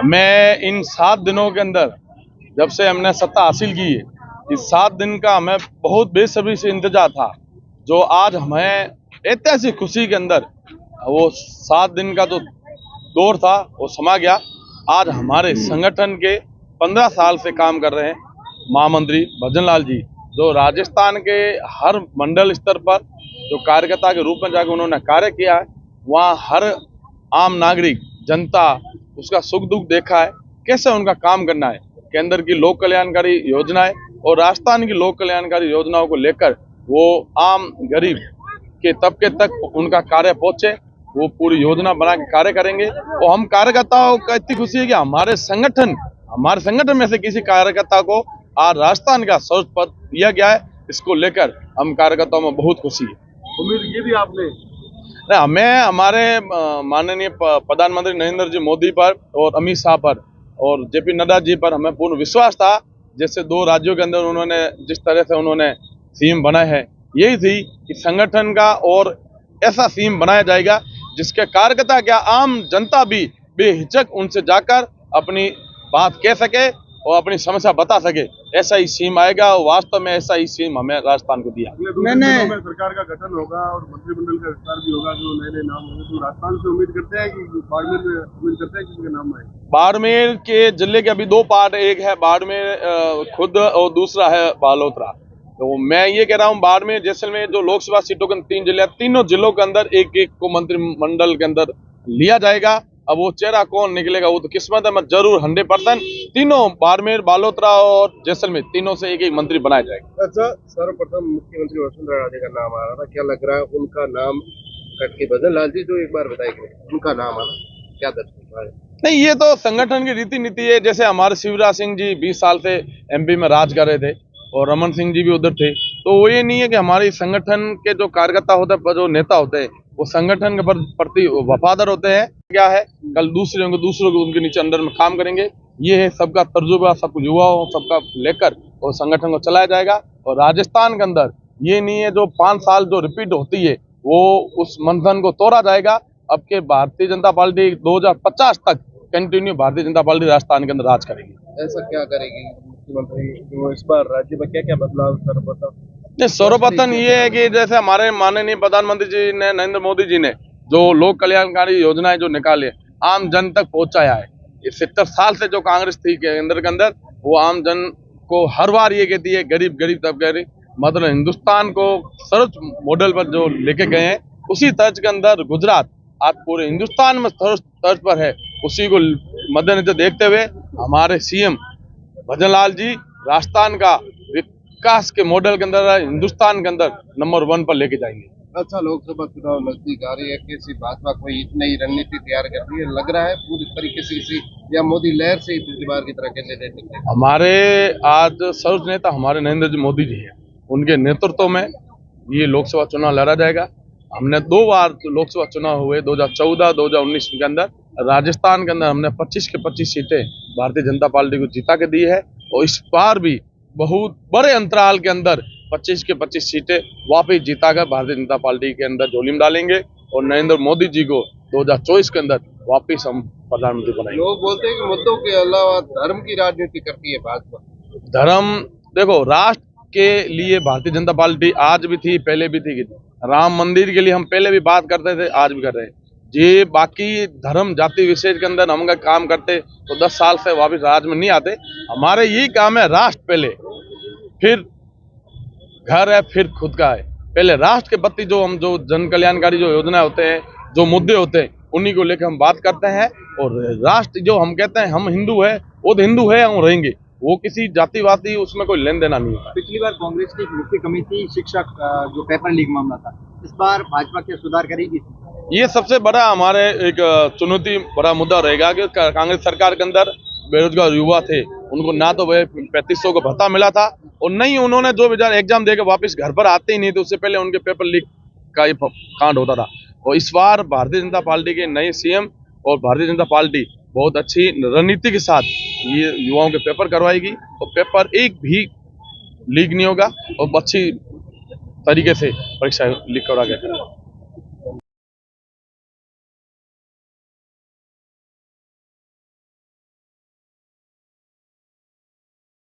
मैं इन 7 दिनों के अंदर, जब से हमने सत्ता हासिल की है, इस 7 दिन का हमें बहुत बेसब्री से इंतजार था। जो आज हमें ऐतिहासिक खुशी के अंदर वो 7 दिन का जो दौर था वो समा गया। आज हमारे संगठन के 15 साल से काम कर रहे हैं महामंत्री भजन लाल जी, जो राजस्थान के हर मंडल स्तर पर जो कार्यकर्ता के रूप में जाकर उन्होंने कार्य किया है, वहाँ हर आम नागरिक जनता उसका सुख दुख देखा है, कैसे उनका काम करना है। केंद्र की लोक कल्याणकारी योजनाएं और राजस्थान की लोक कल्याणकारी योजनाओं को लेकर वो आम गरीब के तबके तक उनका कार्य पहुंचे, वो पूरी योजना बना के कार्य करेंगे। और हम कार्यकर्ताओं का इतनी खुशी है कि हमारे संगठन में से किसी कार्यकर्ता को आज राजस्थान का सर्वोच्च पद दिया गया है। इसको लेकर हम कार्यकर्ताओं में बहुत खुशी है। उम्मीद ये भी आपने हमें हमारे माननीय प्रधानमंत्री नरेंद्र जी मोदी पर और अमित शाह पर और जेपी नड्डा जी पर हमें पूर्ण विश्वास था। जैसे 2 राज्यों के अंदर उन्होंने जिस तरह से उन्होंने सीएम बनाए है, यही थी कि संगठन का और ऐसा सीएम बनाया जाएगा जिसके कार्यकर्ता क्या आम जनता भी बेहिचक उनसे जाकर अपनी बात कह सके और अपनी समस्या बता सके। ऐसा ही सीएम आएगा और वास्तव में ऐसा ही सीएम हमें राजस्थान को दिया। मैंने सरकार का गठन होगा और मंत्रिमंडल का विस्तार भी होगा, जो नए नाम होंगे, तो राजस्थान से उम्मीद करते हैं कि बाड़मेर में उम्मीद करते हैं किसी का नाम आए। बाड़मेर के जिले के अभी 2 पार्ट, एक है बाड़मेर खुद और दूसरा है बालोतरा। तो मैं ये कह रहा हूँ बाड़मेर जैसलमेर जो लोकसभा सीटों के 3 जिले, तीनों जिलों के अंदर एक एक को मंत्रिमंडल के अंदर लिया जाएगा। अब वो चेहरा कौन निकलेगा वो तो किस्मत है, मैं जरूर 100% तीनों बाड़मेर, बालोतरा और जैसलमेर तीनों से एक एक मंत्री बनाया जाएगा। अच्छा, सर्वप्रथम मुख्यमंत्री वसुंधरा राजे का नाम आ रहा था, क्या लग रहा है उनका नाम कट के भजन लाल जी जो एक बार बताएंगे उनका नाम आना क्या दर्ज है? नहीं, ये तो संगठन की रीति नीति है। जैसे हमारे शिवराज सिंह जी 20 साल से एमपी में राज कर रहे थे और रमन सिंह जी भी उधर थे, तो वो ये नहीं है कि हमारे संगठन के जो कार्यकर्ता होते हैं, जो नेता होते हैं, वो संगठन के प्रति वफादार होते हैं। क्या है, कल दूसरों को उनके नीचे अंडर में काम करेंगे। ये है सबका तजुर्बा, सब युवाओं सबका लेकर और संगठन को चलाया जाएगा। और राजस्थान के अंदर ये नहीं है जो 5 साल जो रिपीट होती है वो उस मंथन को तोड़ा जाएगा। अब के भारतीय जनता पार्टी 2050 तक कंटिन्यू भारतीय जनता पार्टी राजस्थान के अंदर राज करेगी। ऐसा क्या करेगी मुख्यमंत्री जो इस बार राज्य में क्या क्या बदलाव सर्वप्रथम ये है कि जैसे हमारे माननीय प्रधानमंत्री जी ने, नरेंद्र मोदी जी ने जो लोक कल्याणकारी योजनाएं जो निकाले आम जन तक पहुंचाया है। इस 70 साल से जो कांग्रेस थी केंद्र के अंदर, वो आम जन को हर बार ये कहती है गरीब तबके मतलब हिंदुस्तान को सर्वोच्च मॉडल पर जो लेके गए हैं, उसी तर्ज के अंदर गुजरात आज पूरे हिंदुस्तान में तर्ज पर है। उसी को मद्देनजर देखते हुए हमारे सीएम भजन लाल जी राजस्थान का विकास के मॉडल के अंदर हिंदुस्तान के अंदर नंबर 1 पर लेके जाएंगे। अच्छा, लोकसभा चुनाव नजदीक आ रही है, कैसी भाजपा कोई नई रणनीति तैयार कर रही है? लग रहा है पूरी तरीके से या मोदी लहर से ही पिछली बार की तरह कैंडिडेट निकले? हमारे आज सर्वोच्च नेता हमारे नरेंद्र जी मोदी जी हैं, उनके नेतृत्व में ये लोकसभा चुनाव लड़ा जाएगा। हमने 2 बार लोकसभा चुनाव हुए, 2014, 2019 के अंदर राजस्थान के अंदर हमने 25 के 25 सीटें भारतीय जनता पार्टी को जीता के दी है। और इस बार भी बहुत बड़े अंतराल के अंदर 25 के 25 सीटें वापस जीताकर भारतीय जनता पार्टी के अंदर झोली में डालेंगे और नरेंद्र मोदी जी को 2024 के अंदर वापस हम प्रधानमंत्री बनाएंगे। लोग बोलते हैं कि मुद्दों के अलावा धर्म की राजनीति करती है भाजपा। धर्म देखो, राष्ट्र के लिए भारतीय जनता पार्टी आज भी थी, पहले भी थी। राम मंदिर के लिए हम पहले भी बात करते थे, आज भी कर रहे हैं जी। बाकी धर्म जाति विशेष के अंदर हम काम करते तो 10 साल से वापस राज में नहीं आते। हमारे यही काम है, राष्ट्र पहले, फिर घर है, फिर खुद का है। पहले राष्ट्र के प्रति जो जन कल्याणकारी जो योजना होते हैं, जो मुद्दे होते हैं, उन्हीं को लेकर हम बात करते हैं। और राष्ट्र जो हम कहते हैं हम हिंदू है, वो तो हिंदू है, हम रहेंगे। वो किसी जातिवादी उसमें कोई लेन देना नहीं होता। पिछली बार कांग्रेस की मुख्य कमी थी शिक्षक जो पेपर लीक मामला था, इस बार भाजपा क्या सुधार करेगी? ये सबसे बड़ा हमारे एक चुनौती बड़ा मुद्दा रहेगा कि कांग्रेस सरकार के अंदर बेरोजगार युवा थे, उनको ना तो 3500 का भत्ता मिला था और नहीं उन्होंने जो एग्जाम देकर वापस घर पर आते ही नहीं थे, उससे पहले उनके पेपर लीक का ही कांड होता था। और इस बार भारतीय जनता पार्टी के नए सीएम और भारतीय जनता पार्टी बहुत अच्छी रणनीति के साथ ये युवाओं के पेपर करवाएगी और पेपर एक भी लीक नहीं होगा और अच्छी तरीके से परीक्षा लीक करवा गया।